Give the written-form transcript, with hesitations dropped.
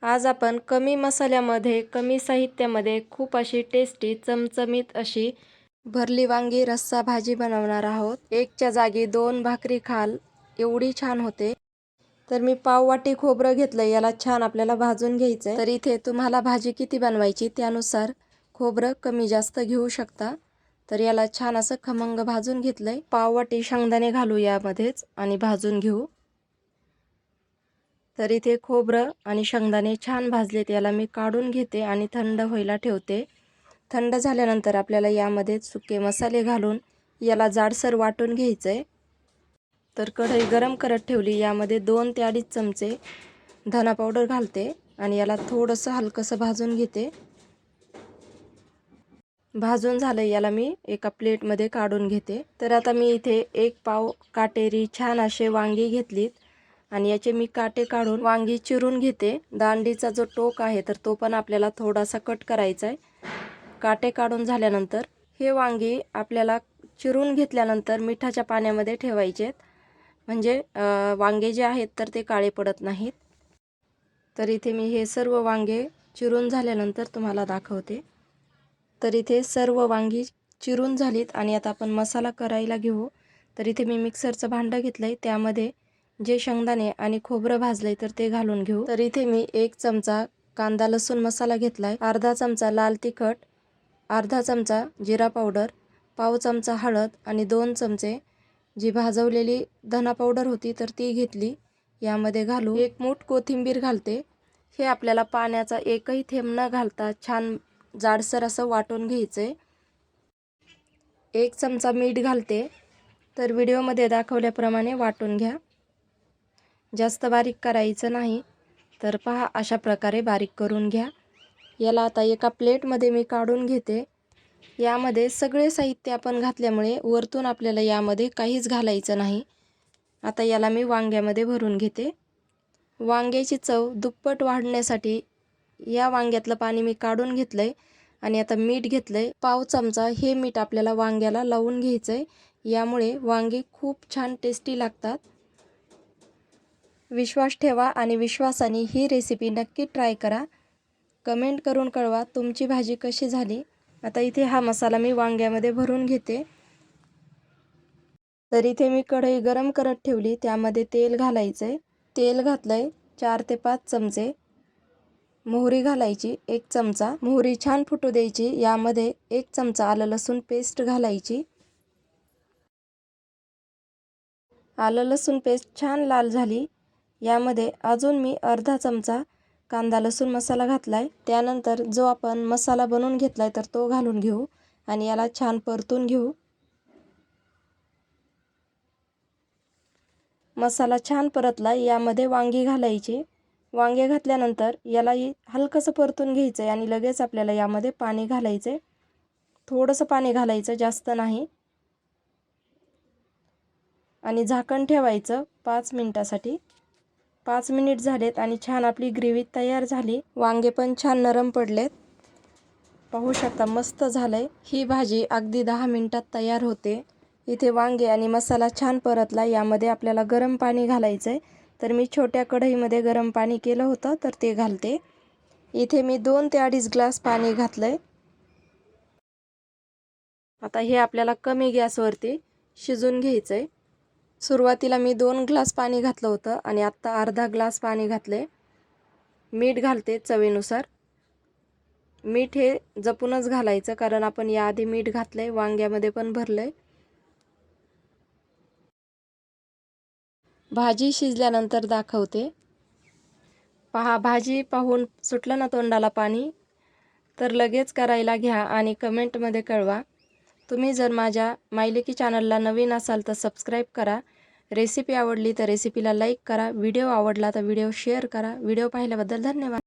आज आपण कमी मसाल्यामध्ये कमी साहित्यामध्ये खूप अशी टेस्टी चमचमीत अशी भरली वांगी रस्सा भाजी बनवणार आहोत। एकच्या जागी 2 भाकरी खाल एवढी छान होते। तर मी पाव वाटी खोबरं घेतलं, याला छान आपल्याला भाजून घ्यायचंय। तर इथे तुम्हाला भाजी किती बनवायची त्यानुसार खोबरं कमी जास्त घेऊ शकता। तर याला छान असं खमंग भाजून घेतलंय। पाव वाटी शेंगदाणे घालू यामध्येच आणि भाजून घेऊ। तर इथे खोबरं आणि शेंगदाणे छान भाजलेत, याला मी काढून घेते आणि थंड व्हायला ठेवते। थंड झाल्यानंतर आपल्याला यामध्ये सुके मसाले घालून याला जाडसर वाटून घ्यायचंय। तर कढई गरम करत ठेवली, यामध्ये 2 ते 2.5 चमचे धना पावडर घालते आणि याला थोडंसं हलकंसं भाजून घेते। भाजून झालं, याला मी एका प्लेटमध्ये काढून घेते। तर आता मी इथे 1 पाव काटेरी छान असे वांगी घेतलीत आणि याचे मी काटे काढून वांगी चिरून घेते। दांडीचा जो टोक आहे तर तो पण आपल्याला थोडासा कट करायचा आहे। काटे काढून झाल्यानंतर हे वांगी आपल्याला चिरून घेतल्यानंतर मिठाच्या पाण्यामध्ये ठेवायचे, म्हणजे वांगे जे आहेत तर ते काळे पडत नाहीत। तर इथे मी हे सर्व वांगे चिरून झाल्यानंतर तुम्हाला दाखवते। तर इथे सर्व वांगी चिरून झालीत आणि आता आपण मसाला करायला घेऊ। तर इथे मी मिक्सरचं भांडं घेतलंय, त्यामध्ये जे शेंगदाणे आणि खोबरं भाजलंय तर ते घालून घेऊ। तर इथे मी 1 चमचा कांदा लसूण मसाला घेतलाय, अर्धा चमचा लाल तिखट, अर्धा चमचा जिरा पावडर, पाव चमचा हळद आणि 2 चमचे जी भाजवलेली धना पावडर होती तर ती घेतली, यामध्ये घालू। 1 मूठ कोथिंबीर घालते। हे आपल्याला पाण्याचा एकही थेंब न घालता छान जाडसर असं वाटून घ्यायचंय। 1 चमचा मीठ घालते। तर व्हिडिओमध्ये दाखवल्याप्रमाणे वाटून घ्या, जास्त बारीक करायचं नाही। तर पहा अशा प्रकारे बारीक करून घ्या। याला आता एका प्लेटमध्ये मी काढून घेते। यामध्ये सगळे साहित्य आपण घातल्यामुळे वरतून आपल्याला यामध्ये काहीच घालायचं नाही। आता याला मी वांग्यामध्ये भरून घेते। वांग्याची चव दुप्पट वाढण्यासाठी या वांग्यातलं पाणी मी काढून घेतलंय आणि आता मीठ घेतलंय पाव चमचा। हे मीठ आपल्याला वांग्याला लावून घ्यायचंय, यामुळे वांगी खूप छान टेस्टी लागतात। विश्वास ठेवा आणि विश्वासाने ही रेसिपी नक्की ट्राय करा। कमेंट करून कळवा तुमची भाजी कशी झाली। आता इथे हा मसाला मी वांग्यामध्ये भरून घेते। तर इथे मी कढई गरम करत ठेवली, त्यामध्ये तेल घालायचंय। तेल घातलंय 4 ते 5 चमचे। मोहरी घालायची 1 चमचा, मोहरी छान फुटू द्यायची। यामध्ये 1 चमचा आलं लसूण पेस्ट घालायची। आलं लसूण पेस्ट छान लाल झाली, यामध्ये अजून मी अर्धा चमचा कांदा लसूण मसाला घातलाय। त्यानंतर जो आपण मसाला बनवून घेतलाय तर तो घालून घेऊ आणि याला छान परतून घेऊ। मसाला छान परतला, यामध्ये वांगी घालायची। वांगे घातल्यानंतर यालाही हलकंसं परतून घ्यायचंय आणि लगेच आपल्याला यामध्ये पाणी घालायचंय। थोडंसं पाणी घालायचं, जास्त नाही, आणि झाकण ठेवायचं 5 मिनिटासाठी। 5 मिनिट झालेत आणि छान आपली ग्रेव्ही तयार झाली। वांगे पण छान नरम पडलेत, पाहू शकता मस्त झालंय। ही भाजी अगदी 10 मिनिटात तयार होते। इथे वांगे आणि मसाला छान परतला, यामध्ये आपल्याला गरम पाणी घालायचंय। तर मी छोट्या कढईमध्ये गरम पाणी केलं होतं तर ते घालते। इथे मी 2 ते 2.5 ग्लास पाणी घातलंय। आता हे आपल्याला कमी गॅसवरती शिजून घ्यायचंय। सुरुवातीला मी 2 ग्लास पाणी घातलं होतं आणि आत्ता अर्धा ग्लास पाणी घातले। मीठ घालते चवीनुसार। मीठ हे जपूनच घालायचं, कारण आपण याआधी मीठ घातलंय, वांग्यामध्ये पण भरलंय। भाजी शिजल्यानंतर दाखवते। पहा, भाजी पाहून सुटलं ना तोंडाला पाणी, तर लगेच करायला घ्या आणि कमेंटमध्ये कळवा। तुम्ही जर माझ्या मायलेकी चॅनलला नवीन असाल तर सबस्क्राईब करा। रेसिपी आवडली तर रेसिपीला लाईक करा, व्हिडिओ आवडला तर व्हिडिओ शेअर करा। व्हिडिओ पाहिल्याबद्दल धन्यवाद।